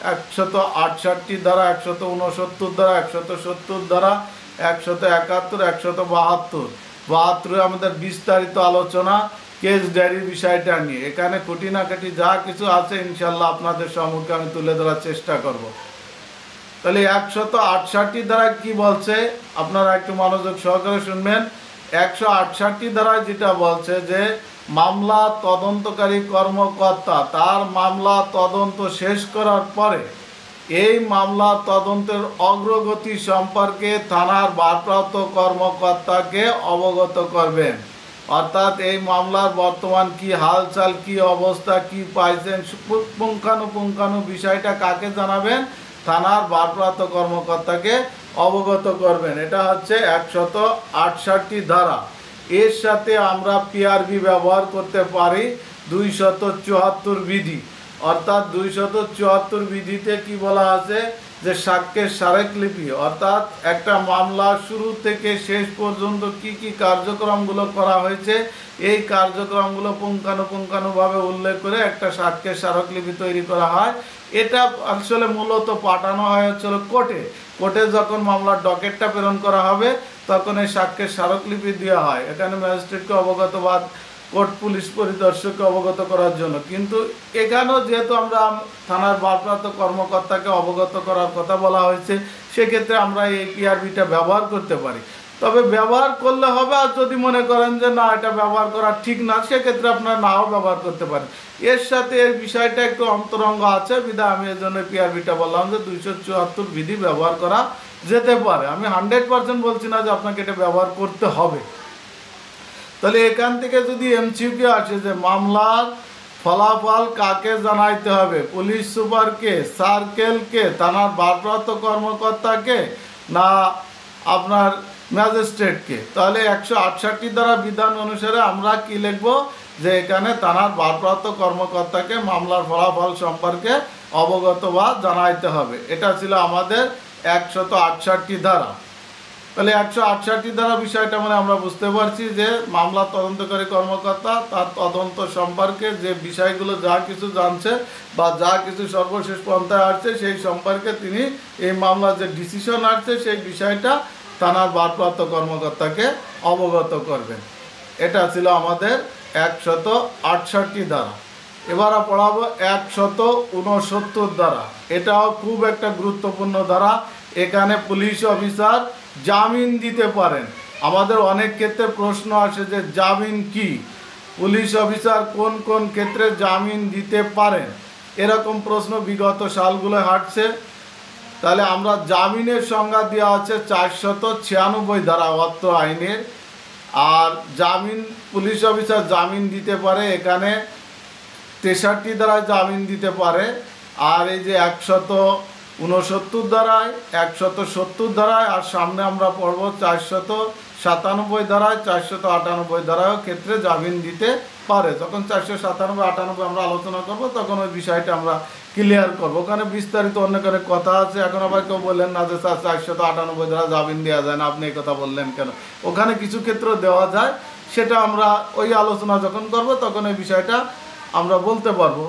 168 ধারা, 169 ধারা, 170 ধারা, 171, 172 আমাদের বিস্তারিত আলোচনা কেস ডায়েরির বিষয়টা নিয়ে। এখানে খুঁটিনাখাটি যা কিছু আছে ইনশাল্লাহ আপনাদের সম্মুখে আমি তুলে ধরার চেষ্টা করব। তাহলে 168 ধারা কি বলছে আপনারা একটু মনোযোগ সহকারে শুনবেন। 168 ধারায় যেটা বলছে যে মামলা তদন্তকারী কর্মকর্তা তার মামলা তদন্ত শেষ করার পরে এই মামলা তদন্তের অগ্রগতি সম্পর্কে থানার ভারপ্রাপ্ত কর্মকর্তাকে অবগত করবেন। অর্থাৎ এই মামলার বর্তমান কি হালচাল, কি অবস্থা, কি পাইছেন, পুঙ্খানুপুঙ্খানু বিষয়টা কাকে জানাবেন? থানার ভারপ্রাপ্ত কর্মকর্তাকে অবগত করবেন। এটা হচ্ছে 168 ধারা। এর সাথে আমরা পিআরবি ব্যবহার করতে পারি 274 বিধি। অর্থাৎ 274 বিধিতে কি বলা আছে যে সাক্ষ্যের স্মারকলিপি, অর্থাৎ একটা মামলা শুরু থেকে শেষ পর্যন্ত কি কি কার্যক্রমগুলো করা হয়েছে এই কার্যক্রমগুলো পুঙ্খানুপুঙ্খানুভাবে উল্লেখ করে একটা সাক্ষ্যের স্মারকলিপি তৈরি করা হয়। এটা আসলে মূলত পাঠানো হয় হচ্ছিল কোর্টে যখন মামলার ডকেটটা প্রেরণ করা হবে তখন এই সাক্ষ্যের স্মারকলিপি দেওয়া হয় এখানে ম্যাজিস্ট্রেটকে অবগত বা কোর্ট পুলিশ পরিদর্শককে অবগত করার জন্য। কিন্তু এখানেও যেহেতু আমরা থানার ভারপ্রাপ্ত কর্মকর্তাকে অবগত করার কথা বলা হয়েছে সেক্ষেত্রে আমরা এই পিআরবিটা ব্যবহার করতে পারি। তবে ব্যবহার করলে হবে, আর যদি মনে করেন যে না এটা ব্যবহার করা ঠিক না সেক্ষেত্রে আপনারা নাও ব্যবহার করতে পারেন। এর সাথে এর বিষয়টা একটু অন্তরঙ্গ আছে বিধায় আমি এর জন্য পিআরবিটা বললাম যে 274 বিধি ব্যবহার করা যেতে পারে। আমি 100% বলছি না যে আপনাকে এটা ব্যবহার করতে হবে। তাহলে এখান থেকে যদি এমসিকিউ আসে যে মামলার ফলাফল কাকে জানাইতে হবে, পুলিশ সুপারকে, সার্কেলকে, থানার ভারপ্রাপ্ত কর্মকর্তাকে না আপনার ম্যাজিস্ট্রেটকে, তাহলে 168 ধারা বিধান অনুসারে আমরা কি লিখব যে এখানে থানার ভারপ্রাপ্ত কর্মকর্তাকে মামলার ফলাফল সম্পর্কে অবগত বা জানাইতে হবে। এটা ছিল আমাদের 168 ধারা। তাহলে 168 ধারা বিষয়টা মানে আমরা বুঝতে পারছি যে মামলা তদন্তকারী কর্মকর্তা তার তদন্ত সম্পর্কে যে বিষয়গুলো যা কিছু জানছে বা যা কিছু সর্বশেষ পন্থায় আসছে সেই সম্পর্কে তিনি এই মামলার যে ডিসিশন আসছে সেই বিষয়টা থানার ভারপ্রাপ্ত কর্মকর্তাকে অবগত করবেন। এটা ছিল আমাদের 168 ধারা। এবার পড়াবো 169 ধারা। এটাও খুব একটা গুরুত্বপূর্ণ ধারা। এখানে পুলিশ অফিসার জামিন দিতে পারেন। আমাদের অনেক ক্ষেত্রে প্রশ্ন আসে যে জামিন কি, পুলিশ অফিসার কোন কোন ক্ষেত্রে জামিন দিতে পারেন, এরকম প্রশ্ন বিগত সালগুলো হাঁটছে। তাহলে আমরা জামিনের সংজ্ঞা দেওয়া আছে 496 ধারা অত্র আইনের। আর জামিন পুলিশ অফিসার জামিন দিতে পারে এখানে 63 ধারায় জামিন দিতে পারে। আর এই যে 169 ধারায়, 170 ধারায়, আর সামনে আমরা পড়ব 497 ধারায়, 498 ধারায় ক্ষেত্রে জামিন দিতে পারে। যখন 497, 98 আমরা আলোচনা করব তখন ওই বিষয়টা আমরা ক্লিয়ার করব। ওখানে বিস্তারিত অনেক অনেক কথা আছে। এখন আবার কেউ বললেন না যে 498 ধারা জামিন দেওয়া যায় না, আপনি এই কথা বললেন কেন? ওখানে কিছু ক্ষেত্রে দেওয়া যায়, সেটা আমরা ওই আলোচনা যখন করব তখন এই বিষয়টা আমরা বলতে পারবো।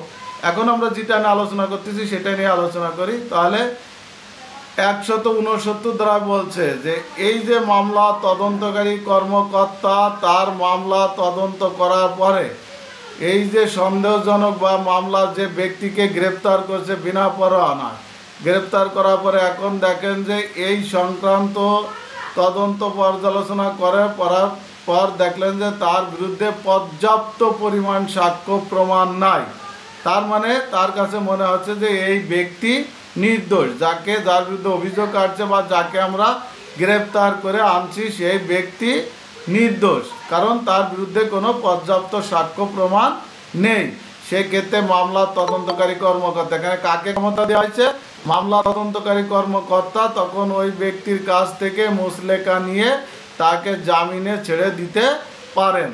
এখন আমরা যেটা নিয়ে আলোচনা করতেছি সেটা নিয়ে আলোচনা করি। তাহলে 169 ধারা বলছে যে এই যে মামলা তদন্তকারী কর্মকর্তা তার মামলা তদন্ত করার পরে এই যে সন্দেহজনক বা মামলার যে ব্যক্তিকে গ্রেপ্তার করছে বিনা পরোয়ানা, গ্রেপ্তার করার পরে এখন দেখেন যে এই সংক্রান্ত তদন্ত পর্যালোচনা করার পর দেখলেন যে তার বিরুদ্ধে পর্যাপ্ত পরিমাণ সাক্ষ্য প্রমাণ নাই। তার মানে তার কাছে মনে হচ্ছে যে এই ব্যক্তি নির্দোষ, যার বিরুদ্ধে অভিযোগ আসছে বা যাকে আমরা গ্রেপ্তার করে আনছি সেই ব্যক্তি নির্দোষ, কারণ তার বিরুদ্ধে কোনো পর্যাপ্ত সাক্ষ্য প্রমাণ নেই। সেক্ষেত্রে মামলা তদন্তকারী কর্মকর্তা, এখানে কাকে ক্ষমতা দেওয়া হয়েছে? মামলা তদন্তকারী কর্মকর্তা তখন ওই ব্যক্তির কাছ থেকে মুচলেকা নিয়ে তাকে জামিনে ছেড়ে দিতে পারেন।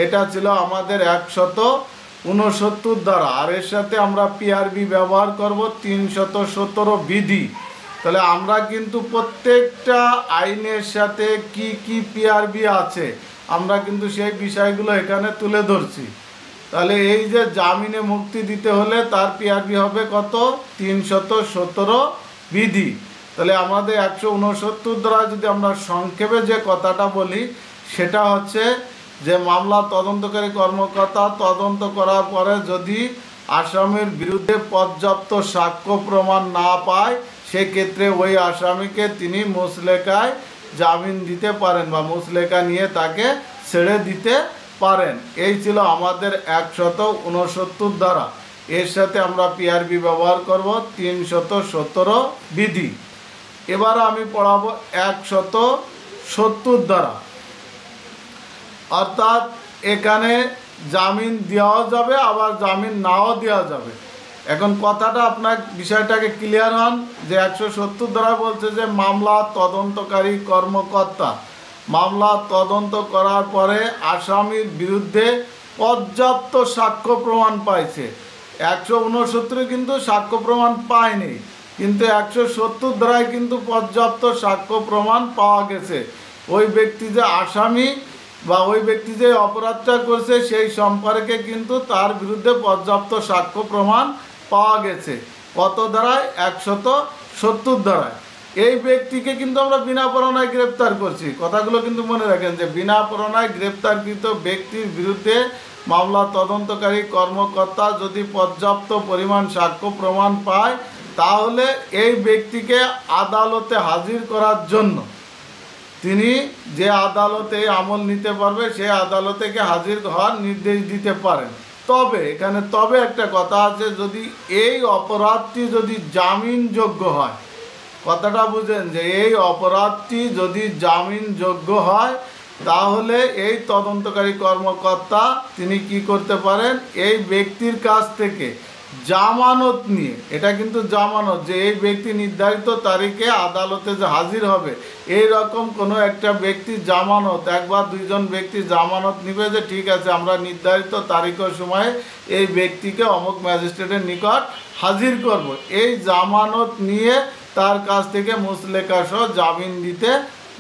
এটা ছিল আমাদের 169 ধারা। আর এর সাথে আমরা পিআরবি ব্যবহার করব 317 বিধি। তাহলে আমরা কিন্তু প্রত্যেকটা আইনের সাথে কি কি পিআরবি আছে আমরা কিন্তু সেই বিষয়গুলো এখানে তুলে ধরছি। তাহলে এই যে জামিনে মুক্তি দিতে হলে তার পিআরবি হবে কত? 317 বিধি। তাহলে আমাদের 169 দ্বারা যদি আমরা সংক্ষেপে যে কথাটা বলি সেটা হচ্ছে যে মামলা তদন্তকারী কর্মকর্তা তদন্ত করার পরে যদি আসামির বিরুদ্ধে পর্যাপ্ত সাক্ষ্য প্রমাণ না পায় সেক্ষেত্রে ওই আসামিকে তিনি মুচলেকায় জামিন দিতে পারেন বা মুচলেকা নিয়ে তাকে ছেড়ে দিতে পারেন। এই ছিল আমাদের 169 ধারা। এর সাথে আমরা পিআরবি ব্যবহার করব 317 বিধি। এবার আমি পড়াবো 170 ধারা, অর্থাৎ এখানে জামিন দেওয়া যাবে আবার জামিন নাও দেওয়া যাবে। এখন কথাটা আপনার বিষয়টাকে ক্লিয়ার হন যে 170 ধারা বলছে যে মামলা তদন্তকারী কর্মকর্তা মামলা তদন্ত করার পরে আসামির বিরুদ্ধে পর্যাপ্ত সাক্ষ্য প্রমাণ পাইছে। 169 কিন্তু সাক্ষ্য প্রমাণ পায়নি, কিন্তু 170 ধারায় কিন্তু পর্যাপ্ত সাক্ষ্য প্রমাণ পাওয়া গেছে। ওই ব্যক্তি যে আসামি বা ওই ব্যক্তি যে অপরাধটা করছে সেই সম্পর্কে কিন্তু তার বিরুদ্ধে পর্যাপ্ত সাক্ষ্য প্রমাণ পাওয়া গেছে। কত ধারায়? 170 ধারায়। এই ব্যক্তিকে কিন্তু আমরা বিনা পরোয়ানায় গ্রেপ্তার করছি। কথাগুলো কিন্তু মনে রাখেন যে বিনা পরোয়ানায় গ্রেপ্তারকৃত ব্যক্তির বিরুদ্ধে মামলা তদন্তকারী কর্মকর্তা যদি পর্যাপ্ত পরিমাণ সাক্ষ্য প্রমাণ পায় তাহলে এই ব্যক্তিকে আদালতে হাজির করার জন্য তিনি যে আদালতে আমল নিতে পারবে সেই আদালতেকে হাজির হওয়ার নির্দেশ দিতে পারেন। তবে এখানে একটা কথা আছে, যদি এই অপরাধটি যদি জামিনযোগ্য হয়, কথাটা বুঝেন যে এই অপরাধটি যদি জামিনযোগ্য হয় তাহলে এই তদন্তকারী কর্মকর্তা তিনি কি করতে পারেন, এই ব্যক্তির কাছ থেকে জামানত নিয়ে, এটা কিন্তু জামানত যে এই ব্যক্তি নির্ধারিত তারিখে আদালতে যে হাজির হবে এই রকম কোনো একটা ব্যক্তি জামানত, একবার দুইজন ব্যক্তি জামানত নিবে যে ঠিক আছে আমরা নির্ধারিত তারিখ ও সময়ে এই ব্যক্তিকে অমুক ম্যাজিস্ট্রেটের নিকট হাজির করব, এই জামানত নিয়ে তার কাছ থেকে মুচলেকা সহ জামিন দিতে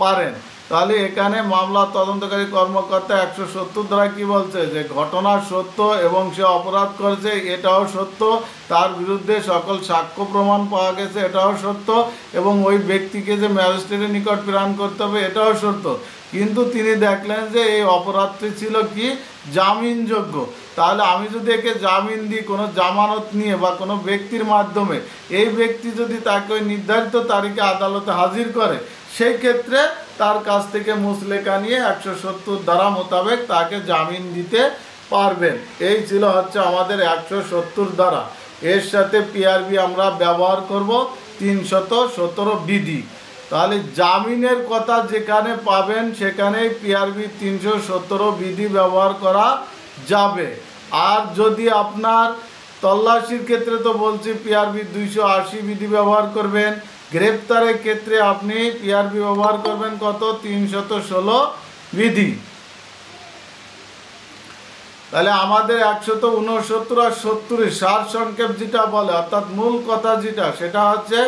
পারেন। তাহলে এখানে মামলা তদন্তকারী কর্মকর্তা 170 দ্বারা কি বলছে যে ঘটনা সত্য এবং সে অপরাধ করেছে এটাও সত্য, তার বিরুদ্ধে সকল সাক্ষ্য প্রমাণ পাওয়া গেছে এটাও সত্য, এবং ওই ব্যক্তিকে যে ম্যাজিস্ট্রেটের নিকট প্রেরণ করতে হবে এটাও সত্য, কিন্তু তিনি দেখলেন যে এই অপরাধটি ছিল কি জামিনযোগ্য। তাহলে আমি যদি একে জামিন দিই কোনো জামানত নিয়ে বা কোনো ব্যক্তির মাধ্যমে, এই ব্যক্তি যদি তাকে ওই নির্ধারিত তারিখে আদালতে হাজির করে সেই ক্ষেত্রে তার কাছ থেকে মুচলেকা নিয়ে 170 ধারা মোতাবেক তাকে জামিন দিতে পারবেন। এই ছিল হচ্ছে আমাদের 170 ধারা। এর সাথে পিআরবি আমরা ব্যবহার করব 317 বিধি। তাহলে জামিনের কথা যেখানে পাবেন সেখানেই পিআরবি 317 বিধি ব্যবহার করা যাবে। আর যদি আপনার তল্লাশির ক্ষেত্রে তো বলছি পিআরবি 280 বিধি ব্যবহার করবেন, গ্রেপ্তারের ক্ষেত্রে আপনি পিআরবি ব্যবহার করবেন কত? 316 বিধি। তাহলে আমাদের 169 আর 70 সার সংক্ষেপ যেটা বলে অর্থাৎ মূল কথা যেটা সেটা হচ্ছে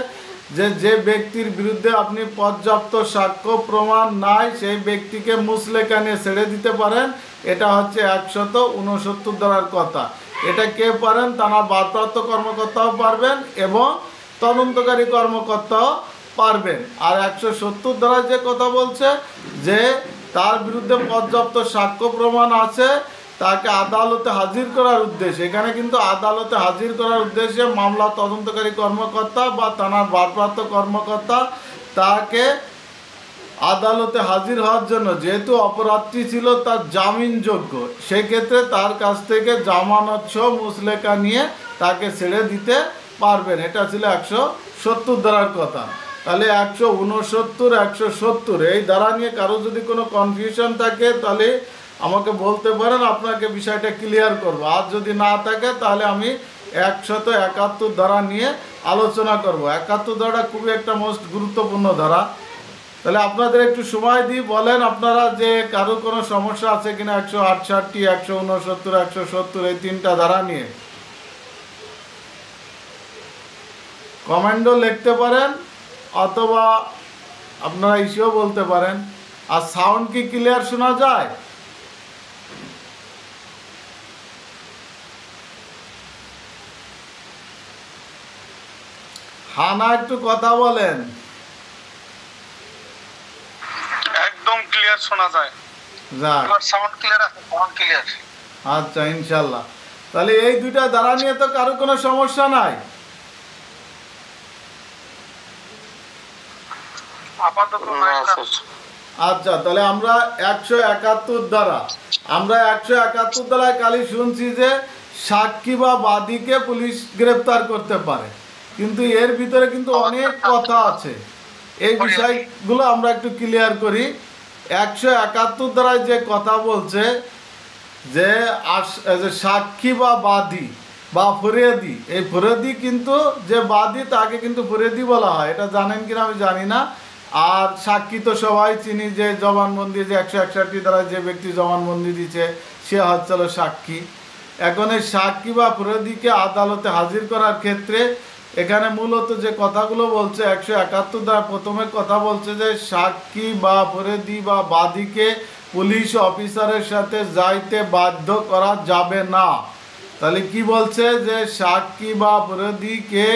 যে ব্যক্তির বিরুদ্ধে আপনি পর্যাপ্ত সাক্ষ্য প্রমাণ নাই সেই ব্যক্তিকে মুচলেকা নিয়ে ছেড়ে দিতে পারেন, এটা হচ্ছে 169 ধারার কথা। এটা কে পারেন? থানা ভারপ্রাপ্ত কর্মকর্তাও পারবেন এবং তদন্তকারী কর্মকর্তাও পারবেন। আর 170 ধারা যে কথা বলছে যে তার বিরুদ্ধে পর্যাপ্ত সাক্ষ্য প্রমাণ আছে তাকে আদালতে হাজির করার উদ্দেশ্যে, এখানে কিন্তু আদালতে হাজির করার উদ্দেশ্যে মামলা তদন্তকারী কর্মকর্তা বা থানার ভারপ্রাপ্ত কর্মকর্তা তাকে আদালতে হাজির হওয়ার জন্য, যেহেতু অপরাধটি ছিল তার জামিনযোগ্য, সেক্ষেত্রে তার কাছ থেকে জামানত সহ মুচলেকা নিয়ে তাকে ছেড়ে দিতে পারবেন। এটা ছিল 170 ধারার কথা। তাহলে 169, 170 এই ধারা নিয়ে কারো যদি কোনো কনফিউশন থাকে তাহলে আমাকে বলতে পারেন, আপনাকে বিষয়টা ক্লিয়ার করব। আর যদি না থাকে তাহলে আমি 171 ধারা নিয়ে আলোচনা করব। 71 ধারাটা খুবই একটা মোস্ট গুরুত্বপূর্ণ ধারা। তাহলে আপনাদের একটু সময় দিই, বলেন আপনারা যে কারো কোনো সমস্যা আছে কিনা 168, 169, 170 এই তিনটা ধারা নিয়ে। কমেন্টও লিখতে পারেন অথবা আপনারা ইস্যুও বলতে পারেন। আর সাউন্ড কি ক্লিয়ার শোনা যায়? হানা একটু কথা বলেন। একদম ক্লিয়ার শোনা যায়। যাক, এবার সাউন্ড ক্লিয়ার আছে, সাউন্ড ক্লিয়ার। আচ্ছা ইনশাল্লাহ। তাহলে এই দুইটা ধারা নিয়ে তো কারো কোনো সমস্যা নাই। আপাতত নাই স্যার। আচ্ছা, তাহলে আমরা 171 ধারা, আমরা 171 ধারায় খালি শুনছি যে সাক্ষী বা বাদীকে পুলিশ গ্রেপ্তার করতে পারে, কিন্তু এর ভিতরে কিন্তু অনেক কথা আছে। এই বিষয়গুলো আমরা একটু ক্লিয়ার করি। 171 ধারায় যে কথা বলছে যে যে সাক্ষী বা বাদী বা ফরিয়াদি, এই ফরিয়াদি কিন্তু যে বাদী তাকে কিন্তু ফরিয়াদি বলা হয়, এটা জানেন কিনা আমি জানি না। আর সাক্ষী তো সবাই চিনি, যে জবানবন্দি, যে 161 ধারায় যে ব্যক্তি জবানবন্দি দিচ্ছে সে হচ্ছে সাক্ষী। এখন এই সাক্ষী বা ফরিয়াদিকে আদালতে হাজির করার ক্ষেত্রে এখানে মূলত যে কথাগুলো বলছে 171 ধারা প্রথমে কথা বলছে যে সাক্ষী বা ফরিয়াদি বা বাদীকে পুলিশ অফিসারের সাথে যাইতে বাধ্য করা যাবে না। তাহলে কি বলছে যে সাক্ষী বা ফরিয়াদিকে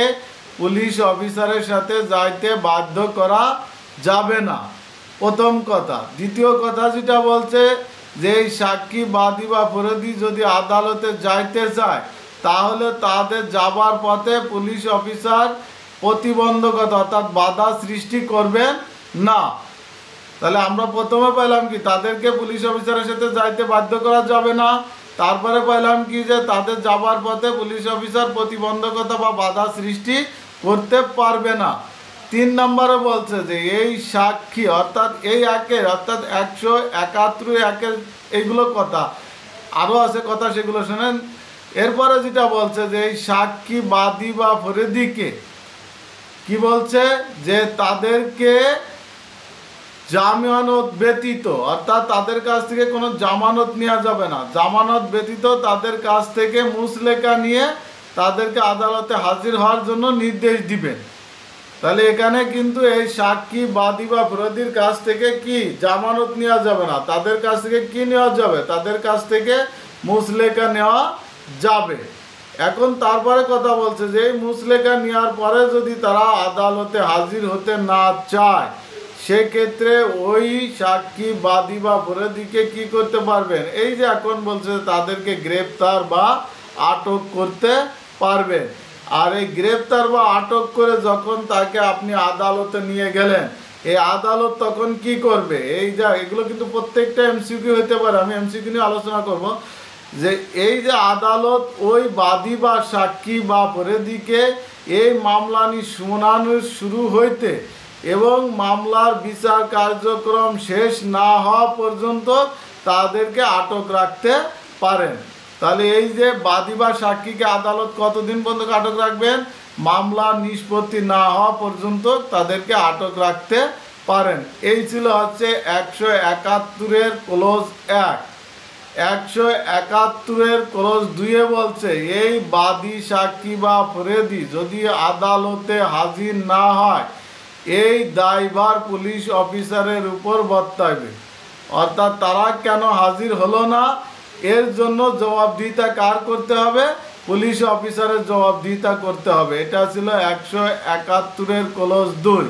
পুলিশ অফিসারের সাথে যাইতে বাধ্য করা যাবে না, প্রথম কথা। দ্বিতীয় কথা যেটা বলছে যে এই সাক্ষী বাদী বা ফরিয়াদি যদি আদালতে যাইতে চায় তাহলে তাদের যাবার পথে পুলিশ অফিসার প্রতিবন্ধকতা অর্থাৎ বাধা সৃষ্টি করবেন না। তাহলে আমরা প্রথমে পাইলাম কি তাদেরকে পুলিশ অফিসারের সাথে যাইতে বাধ্য করা যাবে না, তারপরে পাইলাম কি যে তাদের যাবার পথে পুলিশ অফিসার প্রতিবন্ধকতা বা বাধা সৃষ্টি করতে পারবে না। 3 নম্বরে বলছে যে এই সাক্ষী অর্থাৎ এই একের অর্থাৎ 171 একের এইগুলো কথা, আরও আছে কথা, সেগুলো শোনেন। এরপরে যেটা বলছে যে এই সাক্ষী বাদী বা ফরিয়াদিকে কি বলছে যে তাদেরকে জামানত ব্যতীত অর্থাৎ তাদের কাছ থেকে কোনো জামানত নেওয়া যাবে না, জামানত ব্যতীত তাদের কাছ থেকে মুচলেকা নিয়ে তাদেরকে আদালতে হাজির হওয়ার জন্য নির্দেশ দিবেন। তাহলে এখানে কিন্তু এই সাক্ষী বাদী বা ফরিয়াদির কাছ থেকে কি জামানত নেওয়া যাবে না, তাদের কাছ থেকে কি নেওয়া যাবে, তাদের কাছ থেকে মুচলেকা নেওয়া যাবে। এখন তারপরে কথা বলছে যে এই মুচলেকা নেওয়ার পরে যদি তারা আদালতে হাজির হতে না চায় সেক্ষেত্রে ওই সাক্ষী বাদী বা ফরিয়াদিকে কি করতে পারবেন, এই যে এখন বলছে তাদেরকে গ্রেপ্তার বা আটক করতে পারবেন। আর এই গ্রেপ্তার বা আটক করে যখন তাকে আপনি আদালতে নিয়ে গেলেন, এই আদালত তখন কি করবে, এই যা এগুলো কিন্তু প্রত্যেকটা এমসিকিউ হতে পারে, আমি এমসিকিউ নিয়ে আলোচনা করব। যে এই যে আদালত ওই বাদী বা সাক্ষী বা ফরিয়াদিকে এই মামলা শুনানি শুরু হইতে এবং মামলার বিচার কার্যক্রম শেষ না হওয়া পর্যন্ত তাদেরকে আটক রাখতে পারেন। তাহলে এই যে বাদী বা সাক্ষীকে আদালত কতদিন পর্যন্ত আটক রাখবেন, মামলা নিষ্পত্তি না হওয়া পর্যন্ত তাদেরকে আটক রাখতে পারেন। এই ছিল হচ্ছে 171 ক্লোজ 1। 171 ক্লোজ 2 বলছে এই বাদী সাক্ষী বা ফরিয়াদি যদি আদালতে হাজির না হয় এই দায়ভার পুলিশ অফিসারের উপর বর্তাবে, অর্থাৎ তারা কেন হাজির হলো না এর জন্য জবাবদিহিতা কার করতে হবে, পুলিশ অফিসারের জবাবদিহিতা করতে হবে। এটা ছিল 171 ক্লোজ 2।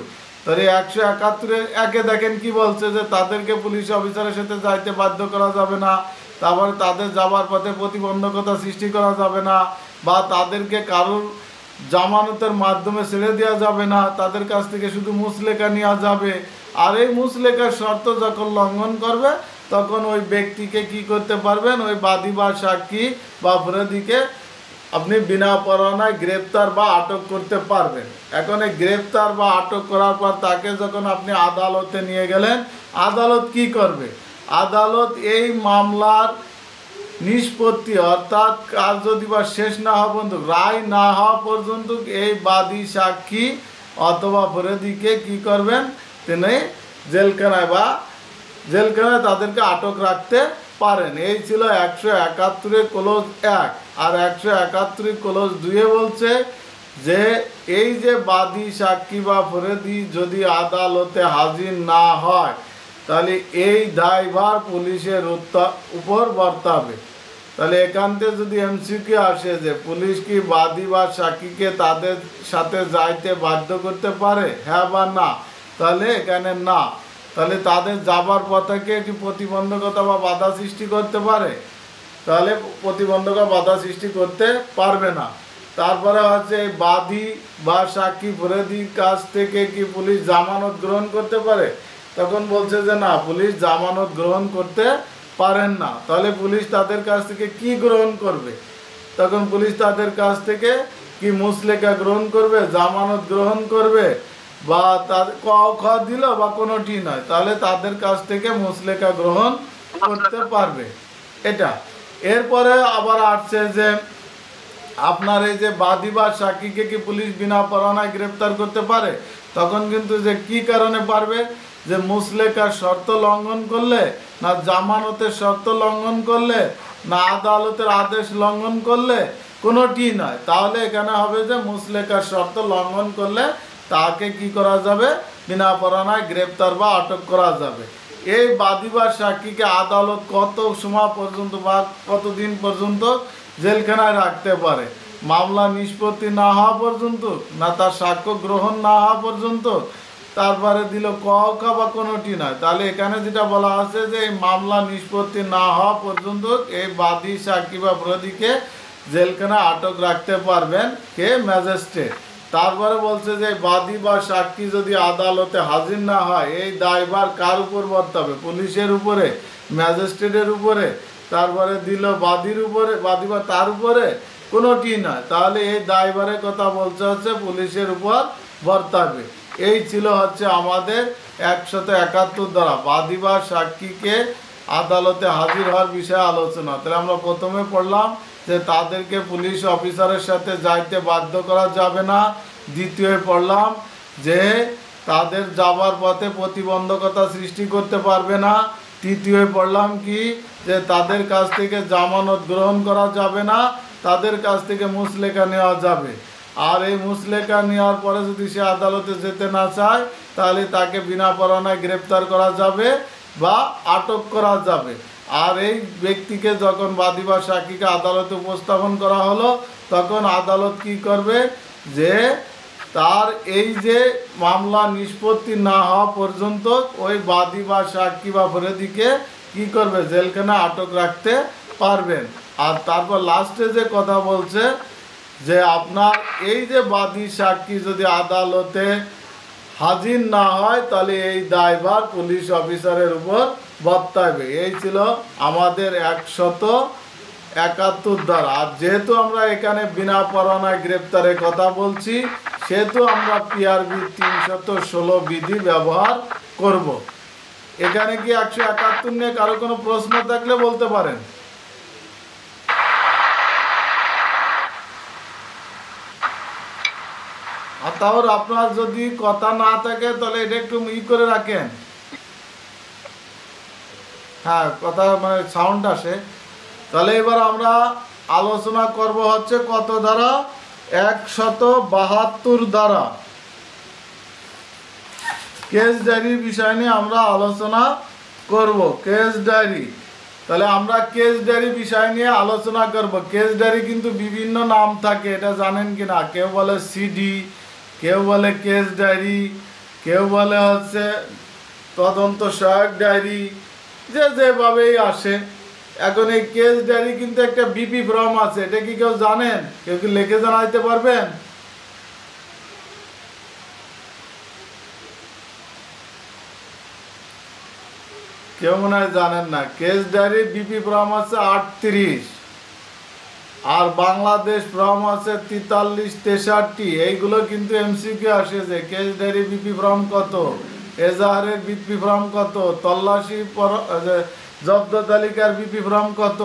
তাহলে 171 একে দেখেন কি বলছে যে তাদেরকে পুলিশ অফিসারের সাথে যাইতে বাধ্য করা যাবে না, তারপরে তাদের যাবার পথে প্রতিবন্ধকতা সৃষ্টি করা যাবে না, বা তাদেরকে কারোর জামানতের মাধ্যমে ছেড়ে দেওয়া যাবে না, তাদের কাছ থেকে শুধু মুচলেকা নেওয়া যাবে। আর এই মুচলেকার শর্ত যখন লঙ্ঘন করবে তখন ওই ব্যক্তিকে কি করতে পারবেন, ওই বাদী বা সাক্ষী বা ফরিয়াদিকে আপনি বিনা পরোয়ানায় গ্রেপ্তার বা আটক করতে পারবেন। এখন এই গ্রেপ্তার বা আটক করার পর তাকে যখন আপনি আদালতে নিয়ে গেলেন, আদালত কি করবে, আদালত এই মামলার নিষ্পত্তি অর্থাৎ কার্যদিবস শেষ না হওয়া পর্যন্ত, রায় না হওয়া পর্যন্ত এই বাদী সাক্ষী অথবা ফরিয়াদিকে কি করবেন, তিনি জেলখানায় তাদেরকে আটক রাখতে পারেন। এই ছিল 171 ক্লোজ 1। আর 171 ক্লোজ 2 বলছে যে এই যে বাদী সাক্ষী বা ফরিয়াদি যদি আদালতে হাজির না হয় তাহলে এই দায়ভার পুলিশের উপর বর্তাবে। তাহলে এখান থেকে যদি এমসিকিউ আসে যে পুলিশ কি বাদী বা সাক্ষীকে তাদের সাথে যাইতে বাধ্য করতে পারে, হ্যাঁ বা না, তাহলে এখানে না। তাহলে তাদের যাবার পথকে কি প্রতিবন্ধকতা বা বাধা সৃষ্টি করতে পারে, তাহলে প্রতিবন্ধকতা বাধা সৃষ্টি করতে পারবে না। তারপরে হচ্ছে এই বাদী বা সাক্ষী বিরোধীর কাছ থেকে কি পুলিশ জামানত গ্রহণ করতে পারে, তখন বলছে যে না, পুলিশ জামানত গ্রহণ করতে পারেন না। তাহলে পুলিশ তাদের কাছ থেকে কি গ্রহণ করবে, তখন পুলিশ তাদের কাছ থেকে কি মুচলেকা গ্রহণ করবে, জামানত গ্রহণ করবে, বা তাদের ক দিল বা কোনোটি নয়, তাহলে তাদের কাছ থেকে মুচলেকা গ্রহণ করতে পারবে এটা। এরপরে আবার আসছে যে আপনার এই যে বাদী বা সাক্ষীকে কি পুলিশ বিনা পরোয়ানায় গ্রেপ্তার করতে পারে, তখন কিন্তু যে কি কারণে পারবে, যে মুচলেকার শর্ত লঙ্ঘন করলে, না জামানতের শর্ত লঙ্ঘন করলে, না আদালতের আদেশ লঙ্ঘন করলে, কোনোটি নয়। তাহলে এখানে হবে যে মুচলেকার শর্ত লঙ্ঘন করলে তাকে কি করা যাবে, বিনা পরোয়ানায় গ্রেপ্তার বা আটক করা যাবে। এই বাদী বা সাক্ষীকে আদালত কত সময় পর্যন্ত বা কতদিন পর্যন্ত জেলখানায় রাখতে পারে, মামলা নিষ্পত্তি না হওয়া পর্যন্ত, না তার সাক্ষ্য গ্রহণ না হওয়া পর্যন্ত, তারপরে দিল ক বা কোনোটি নয়। তাহলে এখানে যেটা বলা আছে যে এই মামলা নিষ্পত্তি না হওয়া পর্যন্ত এই বাদী সাক্ষী বা বিরোধীকে জেলখানায় আটক রাখতে পারবেন কে, ম্যাজিস্ট্রেট। তারপরে বলছে যে বাদী বা সাক্ষী যদি আদালতে হাজির না হয়, এই দায়ভার কার উপর বর্তাবে, পুলিশের উপরে, ম্যাজিস্ট্রেটের উপরে, তারপরে দিল বাদীর উপরে, বাদী বা তার উপরে, কোনোটি নয়। তাহলে এই দায়ভারের কথা বলছে হচ্ছে পুলিশের উপর বর্তাবে। এই ছিল হচ্ছে আমাদের 171 দ্বারা বাদী বা সাক্ষীকে আদালতে হাজির হওয়ার বিষয়ে আলোচনা। তাহলে আমরা প্রথমে পড়লাম যে তাদেরকে পুলিশ অফিসারের সাথে যাইতে বাধ্য করা যাবে না। দ্বিতীয় পড়লাম যে তাদের যাবার পথে প্রতিবন্ধকতা সৃষ্টি করতে পারবে না। তৃতীয় পড়লাম কি, যে তাদের কাছ থেকে জামানত গ্রহণ করা যাবে না, তাদের কাছ থেকে মুচলেকা নেওয়া যাবে। আর এই মুচলেকা নেওয়ার পরে যদি সে আদালতে যেতে না চায়, তাহলে তাকে বিনা পরোয়ানায় গ্রেপ্তার করা যাবে বা আটক করা যাবে। আর এই ব্যক্তিকে যখন বাদী বা সাক্ষীকে আদালতে উপস্থাপন করা হলো, তখন আদালত কি করবে, যে তার এই যে মামলা নিষ্পত্তি না হওয়া পর্যন্ত ওই বাদী বা সাক্ষী বা বিরোধীকে কি করবে, জেলখানায় আটক রাখতে পারবেন। আর তারপর লাস্টে যে কথা বলছে যে আপনার এই যে বাদী সাক্ষী যদি আদালতে হাজির না হয়, তাহলে এই দায়ভার পুলিশ অফিসারের উপর বর্তাবে। এই ছিল আমাদের 171 দ্বারা। আর যেহেতু আমরা এখানে বিনা পরোয়ানায় গ্রেপ্তারের কথা বলছি, সেহেতু আমরা পিআরবি 316 বিধি ব্যবহার করব। এখানে কি 171 নিয়ে কারো কোনো প্রশ্ন থাকলে বলতে পারেন। আর তাহলে আপনার যদি কথা না থাকে, তাহলে এটা একটু করে রাখেন, হ্যাঁ, কথা মানে সাউন্ড আসে। তাহলে এবার আমরা আলোচনা করব হচ্ছে কত দ্বারা, 172 দ্বারা কেস ডায়েরির বিষয় নিয়ে আমরা আলোচনা করব। কেস ডায়েরি, তাহলে আমরা কেস ডায়েরি বিষয় নিয়ে আলোচনা করব। কেস ডায়েরি কিন্তু বিভিন্ন নাম থাকে, এটা জানেন কি না? কেউ বলে সিডি, কেউ বলে কেস ডায়েরি, কেউ বলে হচ্ছে তদন্ত সহায়ক ডায়েরি, যে যেভাবেই আসে। এখন এই কেস ডায়েরি কিন্তু একটা বিপি ফর্ম আছে, এটা কি কেউ জানেন? কেউ কি লিখে জানাইতে পারবেন? কেউ মনে হয় জানেন না। কেস ডায়েরি বিপি ফর্ম আছে 38, আর বাংলাদেশ ফর্ম আছে 43, 63। এইগুলো কিন্তু এমসিকিউ আসে যে কেস ডায়েরি বিপি ফর্ম কত, এজাহারের বিপি ফর্ম কত, তল্লাশি জব্দ তালিকার বিপি ফর্ম কত,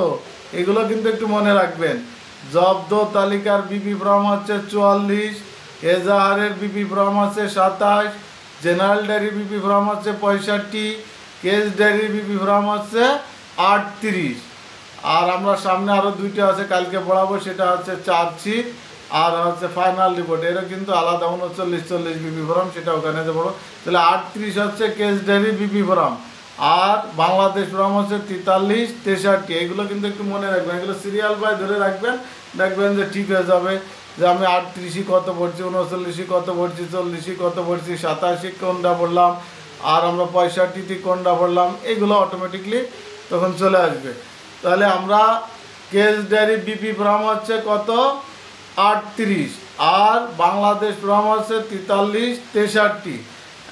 এগুলো কিন্তু একটু মনে রাখবেন। জব্দ তালিকার বিপি ফর্ম হচ্ছে 44, এজাহারের বিপি ফর্ম আছে 27, জেনারেল ডায়েরি বিপি ফর্ম হচ্ছে 65, কেস ডায়েরি বিপি ফর্ম হচ্ছে 38। আর আমরা সামনে আরও দুইটা আছে, কালকে পড়াবো, সেটা হচ্ছে চার্জশিট আর হচ্ছে ফাইনাল রিপোর্ট। এরও কিন্তু আলাদা 39, 40 বিপি ফর্ম, সেটা ওখানে যে বড়। তাহলে 38 হচ্ছে কেস ডায়েরি বিপি ফর্ম, আর বাংলাদেশ ফর্ম হচ্ছে 43 63। এগুলো কিন্তু একটু মনে রাখবেন, এগুলো সিরিয়াল বাই ধরে রাখবেন, দেখবেন যে ঠিক হয়ে যাবে। যে আমি 38 কত পড়ছি, 39 কত পড়ছি, 40 কত পড়ছি, 87 কোনটা পড়লাম, আর আমরা 65 কোনটা পড়লাম, এগুলো অটোমেটিকলি তখন চলে আসবে। তাহলে আমরা কেস ডায়েরি বিপি ফর্ম হচ্ছে কত 38, আর বাংলাদেশ ফর্ম হচ্ছে 43 63।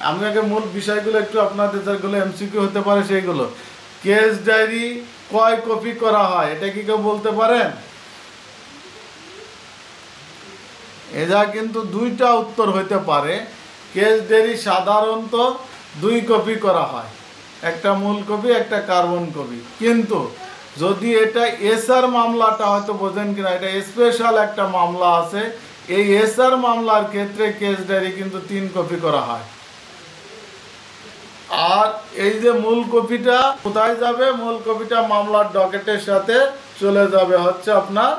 আমি আগে মূল বিষয়গুলো একটু আপনাদের যেগুলো এমসিকিউ হতে পারে সেইগুলো। কেস ডায়েরি কয় কপি করা হয়, এটা কি কেউ বলতে পারেন? এটা কিন্তু দুইটা উত্তর হইতে পারে। কেস ডায়েরি সাধারণত 2 কপি করা হয়, একটা মূল কপি একটা কার্বন কপি। কিন্তু যদি এটা এসআর মামলাটা হয়তো বোঝেন কিনা, এটা স্পেশাল একটা মামলা আছে, এই এসআর মামলার ক্ষেত্রে কেস ডায়েরি কিন্তু 3 কপি করা হয়। আর এই যে মূল কপিটা কোথায় যাবে, মূল কপিটা মামলার ডকেটের সাথে চলে যাবে হচ্ছে আপনার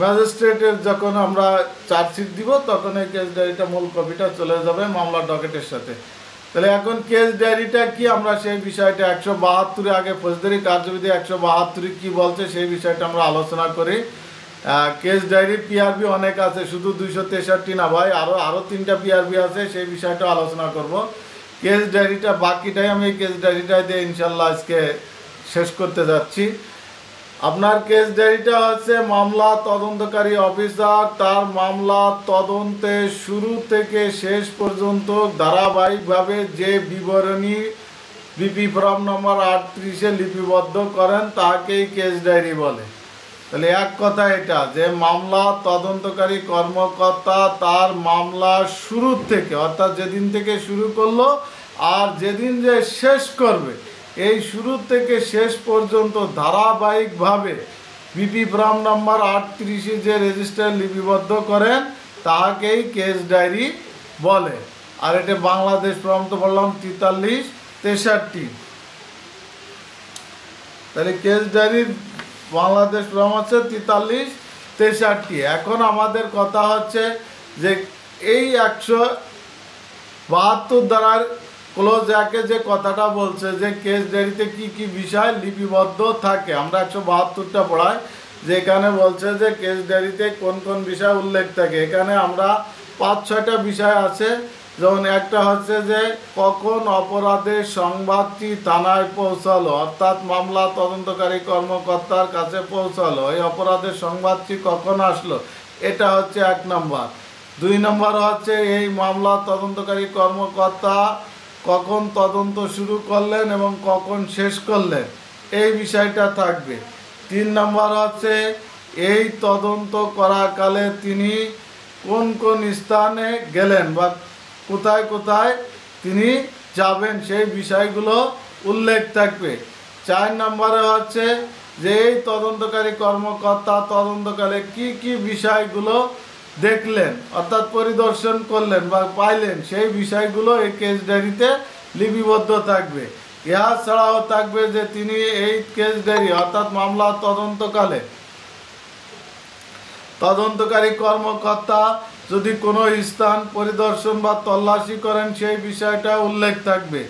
ম্যাজিস্ট্রেটের, যখন আমরা চার্জশিট দিব তখন এই কেস ডায়েরিটা মূল কপিটা চলে যাবে মামলার ডকেটের সাথে। তাহলে এখন কেস ডায়েরিটা কি, আমরা সেই বিষয়টা 172 আগে ফৌজদারি কার্যবিধি 172 কি বলছে সেই বিষয়টা আমরা আলোচনা করি। কেস ডায়েরি পিআরবি অনেক আছে, শুধু 263 না ভাই, আরও 3টা পিআরবি আছে, সেই বিষয়টা আলোচনা করব। কেস ডায়েরিটা বাকিটাই আমি এই কেস ডায়েরিটা দিয়ে ইনশাল্লাহ আজকে শেষ করতে যাচ্ছি। আপনার কেস ডায়েরিটা হচ্ছে মামলা তদন্তকারী অফিসার তার মামলা তদন্তে শুরু থেকে শেষ পর্যন্ত ধারাবাহিকভাবে যে বিবরণী বিপি ফর্ম নম্বর 38-এ লিপিবদ্ধ করেন তাকেই কেস ডায়েরি বলে। তাহলে এক কথা এটা যে মামলা তদন্তকারী কর্মকর্তা তার মামলা শুরু থেকে, অর্থাৎ যেদিন থেকে শুরু করলো আর যেদিন যে শেষ করবে, এই শুরু থেকে শেষ পর্যন্ত ধারাবাহিকভাবে বিপি ফর্ম নম্বর 38-এ যে রেজিস্টার লিপিবদ্ধ করেন তাহাকেই কেস ডায়েরি বলে। আর এটা বাংলাদেশ ফর্ম তো বললাম 43 63। তাহলে কেস ডায়েরির বাংলাদেশ ফর্ম হচ্ছে 43 63। এখন আমাদের কথা হচ্ছে যে এই 172 ধারার ক্লোজ 1-এ যে কথাটা বলছে যে কেস ডায়েরিতে কি কি বিষয় লিপিবদ্ধ থাকে, আমরা 172টা পড়াই, যেখানে বলছে যে কেস ডায়েরিতে কোন কোন বিষয় উল্লেখ থাকে। এখানে আমরা 5-6টা বিষয় আছে, যেমন একটা হচ্ছে যে কখন অপরাধের সংবাদটি থানায় পৌঁছালো, অর্থাৎ মামলা তদন্তকারী কর্মকর্তার কাছে পৌঁছালো, এই অপরাধের সংবাদটি কখন আসলো, এটা হচ্ছে 1 নম্বর। 2 নম্বর হচ্ছে এই মামলা তদন্তকারী কর্মকর্তা কখন তদন্ত শুরু করলেন এবং কখন শেষ করলেন, এই বিষয়টা থাকবে। 3 নম্বর হচ্ছে এই তদন্ত করাকালে তিনি কোন কোন স্থানে গেলেন বা কোথায় কোথায় তিনি যাবেন, সেই বিষয়গুলো উল্লেখ থাকবে। 4 নম্বরে হচ্ছে যে এই তদন্তকারী কর্মকর্তা তদন্তকালে কি কি বিষয়গুলো দেখলেন, অর্থাৎ পরিদর্শন করলেন বা পাইলেন, সেই বিষয়গুলো এই কেস ডায়েরিতে লিপিবদ্ধ থাকবে। ইহা ছাড়াও থাকবে যে তিনি এই কেস ডায়েরি অর্থাৎ মামলা তদন্তকালে তদন্তকারী কর্মকর্তা যদি কোনো স্থান পরিদর্শন বা তল্লাশি করেন সেই বিষয়টা উল্লেখ থাকবে।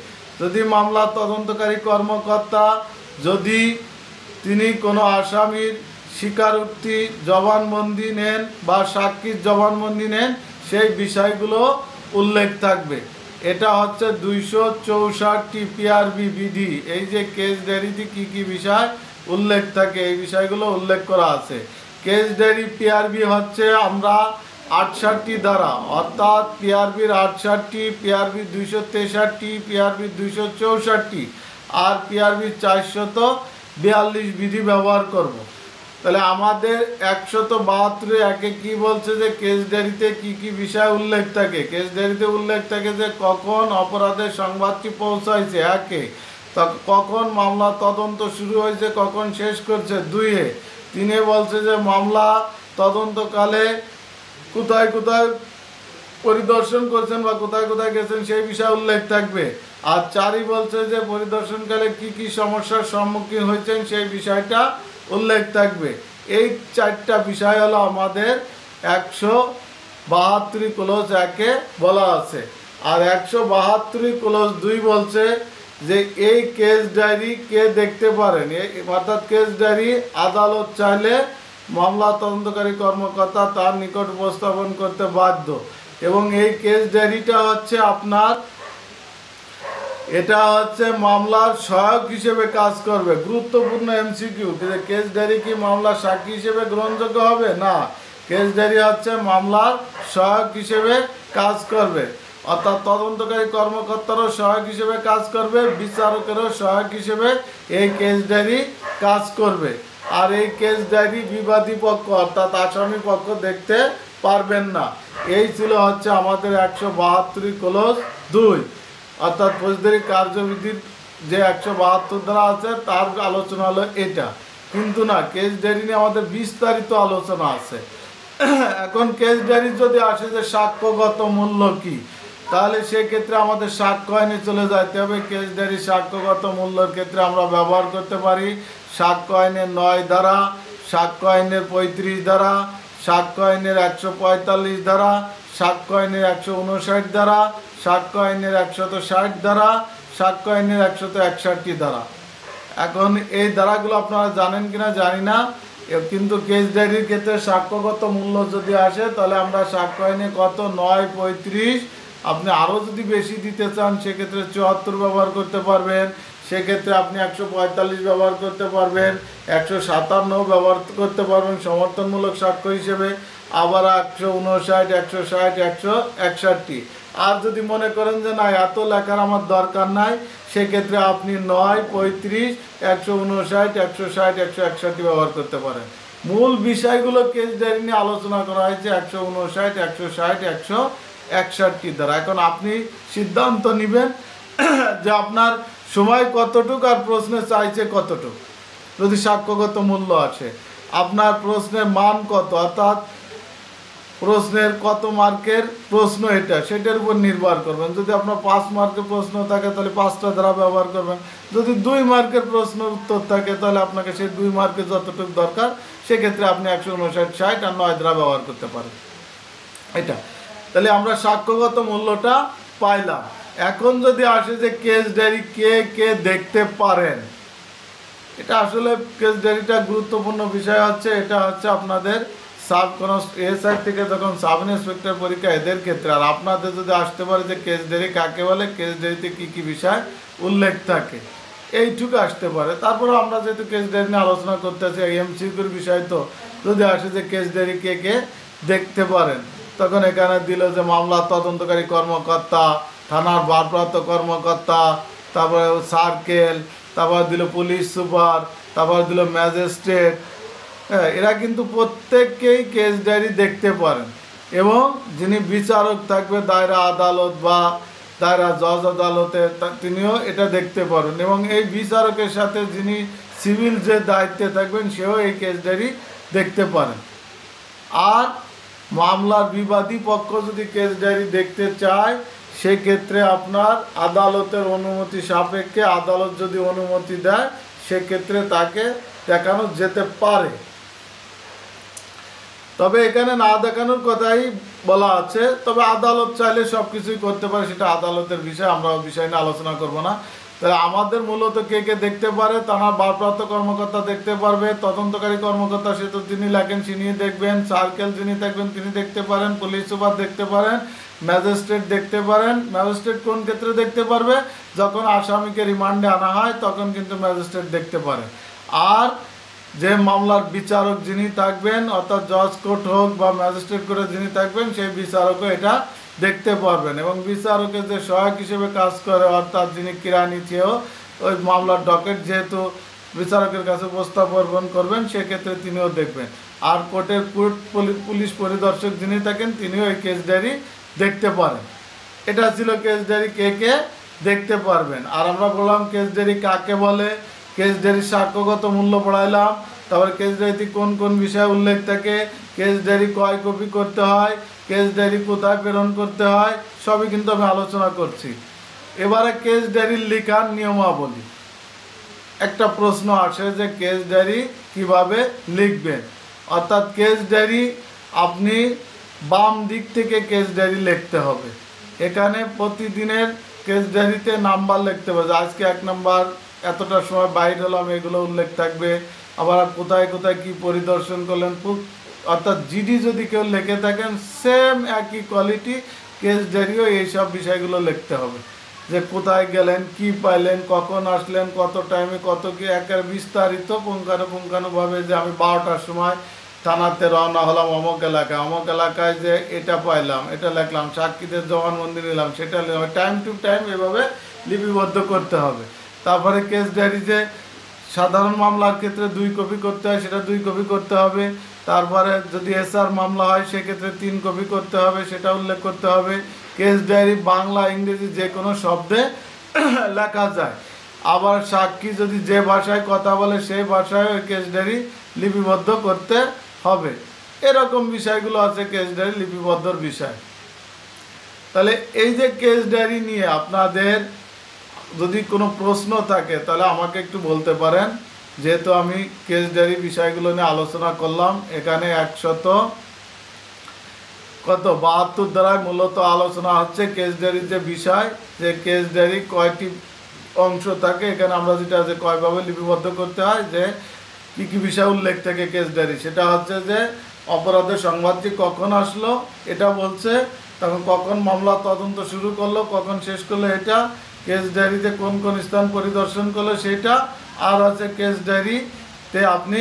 যদি মামলা তদন্তকারী কর্মকর্তা যদি তিনি কোনো আসামির স্বীকারোক্তি জবানবন্দি নেন বা সাক্ষীর জবানবন্দি নেন, সেই বিষয়গুলো উল্লেখ থাকবে। এটা হচ্ছে 264 পিআরবি বিধি, এই যে কেস ডায়েরিতে কী কী বিষয় উল্লেখ থাকে এই বিষয়গুলো উল্লেখ করা আছে। কেস ডায়েরি পিআরবি হচ্ছে আমরা 68 ধারা, অর্থাৎ পিআরবির 68, পিআরবি 263, পিআরবি 264 আর পিআরবি 442 বিধি ব্যবহার করব। তাহলে আমাদের 172-এ কি বলছে যে কেস ডায়েরিতে কি কি বিষয় উল্লেখ থাকে। কেস ডায়েরিতে উল্লেখ থাকে যে কখন অপরাধের সংবাদটি পৌঁছাইছে 1-এ, কখন মামলা তদন্ত শুরু হয়েছে, কখন শেষ করছে 2-এ, 3-এ বলছে যে মামলা তদন্তকালে কোথায় কোথায় পরিদর্শন করছেন বা কোথায় কোথায় গেছেন সেই বিষয় উল্লেখ থাকবে। আর 4-ই বলছে যে পরিদর্শনকালে কি কি সমস্যার সম্মুখীন হয়েছেন সেই বিষয়টা উল্লেখ থাকবে। এই 4টা বিষয় হলো আমাদের 172 ক্লোজ 1-এ বলা আছে। আর 172 ক্লোজ 2 বলছে যে এই কেস ডায়েরি কে দেখতে পারেন, অর্থাৎ কেস ডায়েরি আদালত চাইলে মামলা তদন্তকারী কর্মকর্তা তার নিকট উপস্থাপন করতে বাধ্য। এবং এই কেস ডায়েরিটা হচ্ছে আপনার, এটা হচ্ছে মামলার সহায়ক হিসেবে কাজ করবে। গুরুত্বপূর্ণ এমসিকিউ, কেস ডায়েরি কি মামলার সাক্ষী হিসেবে গ্রহণযোগ্য হবে? না, কেস ডায়েরি হচ্ছে মামলার সহায়ক হিসেবে কাজ করবে, অর্থাৎ তদন্তকারী কর্মকর্তারও সহায়ক হিসেবে কাজ করবে, বিচারকেরও সহায়ক হিসেবে এই কেস ডায়েরি কাজ করবে। আর এই কেস ডায়েরি বিবাদী পক্ষ অর্থাৎ আসামি পক্ষ দেখতে পারবেন না। এই ছিল হচ্ছে আমাদের 172 ক্লোজ 2, অর্থাৎ ফৌজদারি কার্যবিধির যে 172 ধারা আছে তার আলোচনা হলো এটা। কিন্তু না, কেস ডায়েরি নিয়ে আমাদের বিস্তারিত আলোচনা আছে। এখন কেস ডায়েরি যদি আসে যে সাক্ষ্যগত মূল্য কি, তাহলে সেক্ষেত্রে আমাদের সাক্ষ্য আইনে চলে যেতে হবে। কেস ডায়েরি সাক্ষ্যগত মূল্যের ক্ষেত্রে আমরা ব্যবহার করতে পারি সাক্ষ্য আইনের 9 ধারা, সাক্ষ্য আইনের 35 ধারা, সাক্ষ্য আইনের 145 ধারা, সাক্ষ্য আইনের 159 ধারা, সাক্ষ্য আইনের 160 ধারা, সাক্ষ্য আইনের 161 ধারা। এখন এই ধারাগুলো আপনারা জানেন কিনা জানি না, কিন্তু কেস ডায়েরির ক্ষেত্রে সাক্ষ্যগত মূল্য যদি আসে তাহলে আমরা সাক্ষ্য আইনে কত 9, 35, আপনি আরও যদি বেশি দিতে চান সেক্ষেত্রে 74 ব্যবহার করতে পারবেন, সেক্ষেত্রে আপনি 145 ব্যবহার করতে পারবেন, 157 ব্যবহার করতে পারবেন সমর্থনমূলক সাক্ষ্য হিসেবে, আবার 159, 160, 161। আর যদি মনে করেন যে না এত লেখার আমার দরকার নাই, সেক্ষেত্রে আপনি 9, 35, 159, 160, 161 ব্যবহার করতে পারেন। মূল বিষয়গুলো কেস ডায়েরি নিয়ে আলোচনা করা হয়েছে 159, 160, 161 দ্বারা। এখন আপনি সিদ্ধান্ত নেবেন যে আপনার সময় কতটুকু আর প্রশ্নে চাইছে কতটুকু। যদি সাক্ষ্যগত মূল্য আছে, আপনার প্রশ্নের মান কত, অর্থাৎ প্রশ্নের কত মার্কের প্রশ্ন এটা, সেটার উপর নির্ভর করবেন। যদি আপনার 5 মার্কের প্রশ্ন থাকে তাহলে 5টা ধারা ব্যবহার করবেন। যদি 2 মার্কের প্রশ্নের উত্তর থাকে তাহলে আপনাকে সেই 2 মার্কের যতটুকু দরকার সেক্ষেত্রে আপনি 159, 60 আর 9 ধারা ব্যবহার করতে পারেন। এটা তাহলে আমরা সাক্ষ্যগত মূল্যটা পাইলাম। এখন যদি আসে যে কেস ডায়েরি কে কে দেখতে পারেন, এটা আসলে কেস ডায়েরিটা গুরুত্বপূর্ণ বিষয় হচ্ছে, এটা হচ্ছে আপনাদের সাব এসআই থেকে যখন সাব ইন্সপেক্টর পরীক্ষা এদের ক্ষেত্রে। আর আপনাদের যদি আসতে পারে যে কেস ডায়েরি কাকে বলে, কেস ডায়েরিতে কী কী বিষয় উল্লেখ থাকে, এইটুকু আসতে পারে। তারপরে আমরা যেহেতু কেস ডায়েরি নিয়ে আলোচনা করতেছি, এমসিকিউর বিষয় তো, যদি আসে যে কেস ডায়েরি কে কে দেখতে পারেন, তখন এখানে দিল যে মামলার তদন্তকারী কর্মকর্তা, থানার ভারপ্রাপ্ত কর্মকর্তা, তারপরে সার্কেল, তারপর দিল পুলিশ সুপার, তারপর দিল ম্যাজিস্ট্রেট। হ্যাঁ, এরা কিন্তু প্রত্যেককেই কেস ডায়েরি দেখতে পারেন। এবং যিনি বিচারক থাকবে দায়রা আদালত বা দায়রা জজ আদালতে, তিনিও এটা দেখতে পারেন। এবং এই বিচারকের সাথে যিনি সিভিল যে দায়িত্বে থাকবেন সেও এই কেস ডায়েরি দেখতে পারেন। আর মামলার বিবাদী পক্ষ যদি কেস ডায়েরি দেখতে চায়, সেক্ষেত্রে আপনার আদালতের অনুমতি সাপেক্ষে, আদালত যদি অনুমতি দেয় সেক্ষেত্রে তাকে দেখানো যেতে পারে। তবে এখানে না দেখানোর কথাই বলা আছে, তবে আদালত চাইলে সব কিছুই করতে পারে, সেটা আদালতের বিষয়, আমরা বিষয় নিয়ে আলোচনা করব না। তাহলে আমাদের মূলত কে কে দেখতে পারে, থানার ভারপ্রাপ্ত কর্মকর্তা দেখতে পারবে, তদন্তকারী কর্মকর্তা সে তো যিনি লেখেন তিনি দেখবেন, সার্কেল যিনি থাকবেন তিনি দেখতে পারেন, পুলিশ সুপার দেখতে পারেন, ম্যাজিস্ট্রেট দেখতে পারেন। ম্যাজিস্ট্রেট কোন ক্ষেত্রে দেখতে পারবে, যখন আসামিকে রিমান্ডে আনা হয় তখন কিন্তু ম্যাজিস্ট্রেট দেখতে পারে। আর যে মামলার বিচারক যিনি থাকবেন, অর্থাৎ জজ কোর্ট হোক বা ম্যাজিস্ট্রেট কোর্টে যিনি থাকবেন, সেই বিচারকও এটা দেখতে পারবেন। এবং বিচারকের যে সহায়ক হিসেবে কাজ করে, অর্থাৎ যিনি কিরানি চেয়েও ওই মামলার ডকেট যেহেতু বিচারকের কাছে উপস্থাপন করবেন, সেক্ষেত্রে তিনিও দেখবেন। আর কোর্টের পুলিশ পরিদর্শক যিনি থাকেন তিনিও এই কেস ডায়েরি দেখতে পারেন। এটা ছিল কেস ডায়েরি কে কে দেখতে পারবেন। আর আমরা বললাম কেস ডায়েরি কাকে বলে, কেস ডায়েরির সাক্ষ্যগত মূল্য পড়াইলাম, তারপরে কেস ডায়েরিতে কোন কোন বিষয় উল্লেখ থাকে, কেস ডায়েরি কয় কপি করতে হয়, কেস ডায়েরি কোথায় প্রেরণ করতে হয়, সবই কিন্তু আমি আলোচনা করছি। এবারে কেস ডায়েরির লেখার নিয়মাবলী। একটা প্রশ্ন আসে যে কেস ডায়েরি কিভাবে লিখবেন, অর্থাৎ কেস ডায়েরি আপনি বাম দিক থেকে কেস ডায়েরি লিখতে হবে। এখানে প্রতিদিনের কেস ডায়েরিতে নাম্বার লিখতে হবে, আজকে 1 নাম্বার এতটার সময় বাইর হলাম, এগুলো উল্লেখ থাকবে। আবার কোথায় কোথায় কি পরিদর্শন করলেন, অর্থাৎ জিডি যদি কেউ লিখে থাকেন সেম একই কোয়ালিটি কেস ডায়েরিও এইসব বিষয়গুলো লিখতে হবে, যে কোথায় গেলেন, কি পাইলেন, কখন আসলেন, কত টাইমে কত কি, একের বিস্তারিত পুঙ্খানুপুঙ্খানুভাবে, যে আমি 12টার সময় থানাতে রওনা হলাম অমুক এলাকায় যে এটা পাইলাম, এটা লিখলাম, সাক্ষীদের জবানবন্দি নিলাম, সেটা টাইম টু টাইম এভাবে লিপিবদ্ধ করতে হবে। তারপরে কেস ডায়েরি যে সাধারণ মামলার ক্ষেত্রে 2 কপি করতে হয়, সেটা 2 কপি করতে হবে। তারপরে যদি এসআর মামলা হয় সেক্ষেত্রে 3 কপি করতে হবে, সেটা উল্লেখ করতে হবে। কেস ডায়েরি বাংলা ইংরেজি যে কোনো শব্দে লেখা যায়। আবার সাক্ষী যদি যে ভাষায় কথা বলে সেই ভাষায় ওই কেস ডায়েরি লিপিবদ্ধ করতে হবে। এরকম বিষয়গুলো আছে কেস ডায়েরি লিপিবদ্ধর বিষয়। তাহলে এই যে কেস ডায়েরি নিয়ে আপনাদের যদি কোনো প্রশ্ন থাকে তাহলে আমাকে একটু বলতে পারেন, যেহেতু আমি কেস ডায়েরি বিষয়গুলো নিয়ে আলোচনা করলাম। এখানে 172 দ্বারায় মূলত আলোচনা হচ্ছে কেস ডায়েরির যে বিষয়, যে কেস ডায়েরি কয়টি অংশ থাকে, এখানে আমরা যেটা যে কয়ভাবে লিপিবদ্ধ করতে হয়, যে কী কী বিষয় উল্লেখ থাকে কেস ডায়েরি, সেটা হচ্ছে যে অপরাধের সংবাদটি কখন আসলো এটা বলছে, তখন কখন মামলা তদন্ত শুরু করলো, কখন শেষ করলো এটা, কেস ডায়েরিতে কোন কোন স্থান পরিদর্শন করলো সেটা, আর আছে কেস ডায়েরিতে আপনি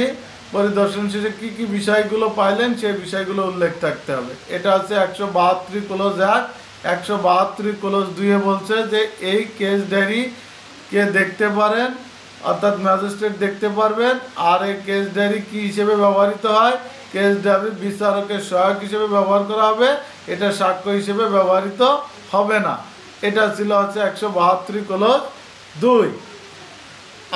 পরিদর্শন শেষে কী কী বিষয়গুলো পাইলেন সেই বিষয়গুলো উল্লেখ থাকতে হবে। এটা হচ্ছে 172 ক্লোজ 1। 172 ক্লোজ 2 বলছে যে এই কেস ডায়েরি কে দেখতে পারেন, অর্থাৎ ম্যাজিস্ট্রেট দেখতে পারবেন। আর এই কেস ডায়েরি কী হিসেবে ব্যবহৃত হয়, কেস ডায়েরি বিচারকের সহায়ক হিসেবে ব্যবহার করা হবে, এটা সাক্ষ্য হিসেবে ব্যবহৃত হবে না। এটা ছিল হচ্ছে 172 ক্লোজ 2।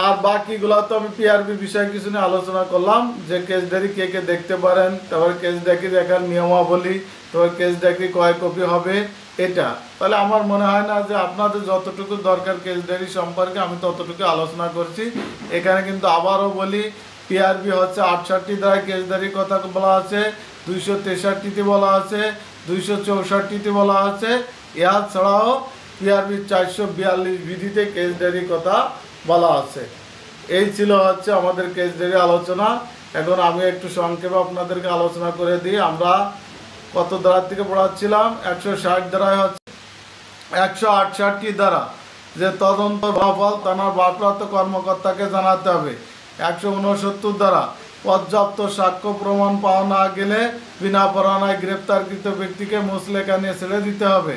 আর বাকিগুলো তো আমি পিআরবি বিষয়ে কিছু নিয়ে আলোচনা করলাম, যে কেস ডায়েরি কে কে দেখতে পারেন, তারপরে কেস ডায়েরি দেখার নিয়মাবলী, তারপর কেস ডায়েরি কয় কপি হবে এটা। তাহলে আমার মনে হয় না যে আপনাদের যতটুকু দরকার কেস ডায়েরি সম্পর্কে আমি ততটুকু আলোচনা করছি। এখানে কিন্তু আবারও বলি, পিআরবি হচ্ছে 68 দ্বারা কেস ডায়েরির কথা বলা আছে, 263তে বলা আছে, 264তে বলা আছে। এর ছাড়াও পিআরবি 442 বিধিতে কেস ডায়েরির কথা বলা আছে। এই ছিল হচ্ছে আমাদের কেস ডায়েরি আলোচনা। এখন আমি একটু সংক্ষেপে আপনাদেরকে আলোচনা করে দিই। আমরা কত ধারা থেকে পড়াচ্ছিলাম, 160 ধারায় হচ্ছে 168 দ্বারা যে তদন্ত ফলাফল থানার ভারপ্রাপ্ত কর্মকর্তাকে জানাতে হবে। 169 দ্বারা পর্যাপ্ত সাক্ষ্য প্রমাণ পাওয়া না গেলে বিনা পরোয়ানায় গ্রেপ্তারকৃত ব্যক্তিকে মুচলেকা নিয়ে ছেড়ে দিতে হবে।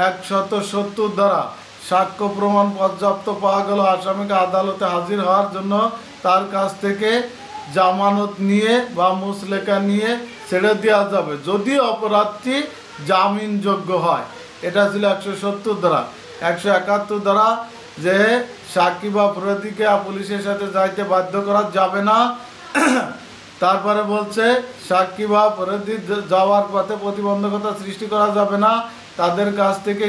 170 দ্বারা সাক্ষ্য প্রমাণ পর্যাপ্ত পাওয়া গেল আসামিকে আদালতে হাজির হওয়ার জন্য তার কাছ থেকে জামানত নিয়ে বা মুচলেকা নিয়ে ছেড়ে দেওয়া যাবে যদি অপরাধটি জামিনযোগ্য হয়। এটা ছিল 170 দ্বারা। 171 দ্বারা যে সাক্ষী বা অপরাধীকে পুলিশের সাথে যাইতে বাধ্য করা যাবে না। তারপরে বলছে সাক্ষী বা অপরাধী যাওয়ার পথে প্রতিবন্ধকতা সৃষ্টি করা যাবে না। তাদের কাছ থেকে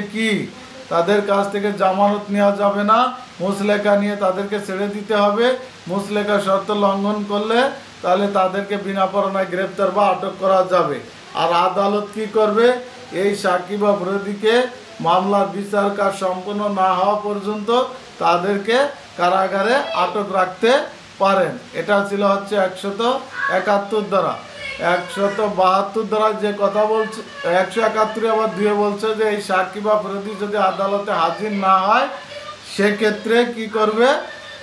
তাদের কাছ থেকে জামানত নেওয়া যাবে না, মুচলেকা নিয়ে তাদেরকে ছেড়ে দিতে হবে। মুচলেকা শর্ত লঙ্ঘন করলে তাহলে তাদেরকে বিনা পরোয়ানায় গ্রেপ্তার বা আটক করা যাবে। আর আদালত কি করবে, এই সাক্ষী বা অপরাধীকে মামলার বিচার কাজ সম্পন্ন না হওয়া পর্যন্ত তাদেরকে কারাগারে আটক রাখতে পারেন। এটা ছিল হচ্ছে 171 দ্বারা। 172 দ্বারা যে কথা বলছে, 171 আবার 2 বলছে যে এই সাক্ষী বা অপরাধী যদি আদালতে হাজির না হয় সেক্ষেত্রে কি করবে,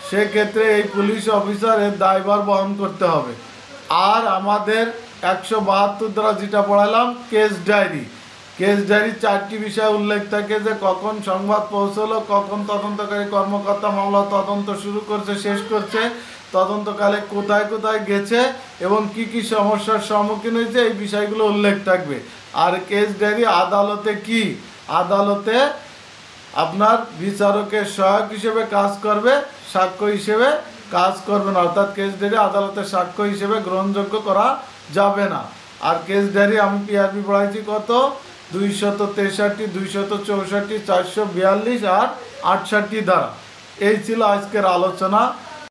সেক্ষেত্রে এই পুলিশ অফিসার এর দায়ভার বহন করতে হবে। আর আমাদের 172 দ্বারা যেটা পড়ালাম কেস ডায়েরি, কেস ডায়েরি 4টি বিষয় উল্লেখ থাকে, যে কখন সংবাদ পৌঁছলো, কখন তদন্তকারী কর্মকর্তা মামলা তদন্ত শুরু করছে শেষ করছে, তদন্তকালে কোথায় কোথায় গেছে এবং কি কি সমস্যার সম্মুখীন হয়েছে, এই বিষয়গুলো উল্লেখ থাকবে। আর কেস ডায়েরি আদালতে আদালতে আপনার বিচারকের সহায়ক হিসেবে কাজ করবে, সাক্ষ্য হিসেবে কাজ করবে না। অর্থাৎ কেস ডায়েরি আদালতের সাক্ষ্য হিসেবে গ্রহণযোগ্য করা যাবে না। আর কেস ডায়েরি আমি পিআরবি পড়াইছি কত, 263, 264, 442 আর 68 দ্বারা। এই ছিল আজকের আলোচনা।